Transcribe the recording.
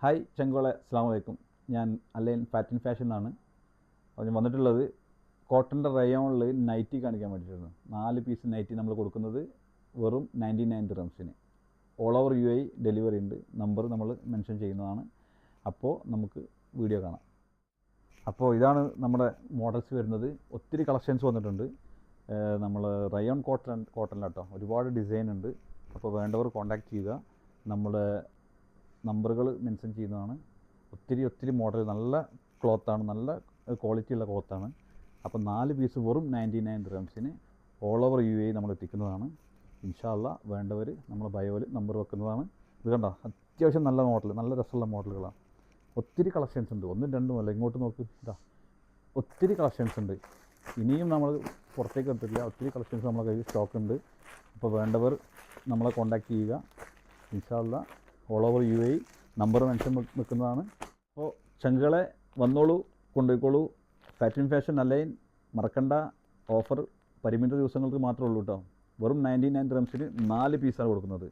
Hi ചെങ്കോളെ, അസ്സാം വലൈക്കും. ഞാൻ അലൈൻ ഫാറ്റിൻ ഫാഷൻ എന്നാണ്. അപ്പോൾ ഞാൻ വന്നിട്ടുള്ളത് കോട്ടൻ്റെ റയോണിൽ നൈറ്റി കാണിക്കാൻ വേണ്ടിയിട്ടാണ്. 4 പീസ് നൈറ്റി നമ്മൾ കൊടുക്കുന്നത് വെറും 99 ദിർഹംസിന്. ഓൾ ഓവർ UAE ഡെലിവറി ഉണ്ട്. നമ്പർ നമ്മൾ മെൻഷൻ ചെയ്യുന്നതാണ്. അപ്പോൾ നമുക്ക് വീഡിയോ കാണാം. അപ്പോൾ ഇതാണ് നമ്മുടെ മോഡൽസ് വരുന്നത്. ഒത്തിരി കളക്ഷൻസ് വന്നിട്ടുണ്ട്. നമ്മൾ റയോൺ കോട്ടണിലാട്ടോ ഒരുപാട് ഡിസൈൻ ഉണ്ട്. അപ്പോൾ വേണ്ടവർ കോൺടാക്റ്റ് ചെയ്യുക. നമ്മുടെ നമ്പറുകൾ മെൻഷൻ ചെയ്യുന്നതാണ്. ഒത്തിരി മോഡൽ, നല്ല ക്ലോത്താണ്, നല്ല ക്വാളിറ്റിയുള്ള ക്ലോത്താണ്. അപ്പോൾ 4 പീസ് വെറും 99 ദിർഹംസിന് ഓൾ ഓവർ UAE നമ്മൾ എത്തിക്കുന്നതാണ്. ഇൻഷാ അല്ലാഹ് വേണ്ടവർ നമ്മൾ ബയോയിൽ നമ്പർ വെക്കുന്നതാണ്. ഇത് കണ്ടോ, അത്യാവശ്യം നല്ല മോഡൽ, നല്ല രസമുള്ള മോഡലുകളാണ്. ഒത്തിരി കളക്ഷൻസ് ഉണ്ട്, 1ഉം 2ഉം അല്ല. ഇങ്ങോട്ട് നോക്ക്, ഇതാ ഒത്തിരി കളക്ഷൻസ് ഉണ്ട്. ഇനിയും നമ്മൾ പുറത്തേക്ക് എടുത്തിട്ടില്ല. ഒത്തിരി കളക്ഷൻസ് നമ്മളെ കയ്യിൽ സ്റ്റോക്ക് ഉണ്ട്. അപ്പോൾ വേണ്ടവർ നമ്മളെ കോൺടാക്റ്റ് ചെയ്യുക. ഇൻഷാ അല്ലാഹ് all over UAE number mention വെക്കുന്നതാണ്. അപ്പോൾ ചങ്കുകളെ വന്നോളൂ, കൊണ്ടുപോയിക്കോളൂ. ഫാറ്റിൻ ഫാഷൻ അലൈൻ മറക്കണ്ട. ഓഫർ പരിമിത ദിവസങ്ങൾക്ക് മാത്രമേ ഉള്ളൂ കേട്ടോ. വെറും 99 ദിർഹംസിന് 4 പീസാണ് കൊടുക്കുന്നത്.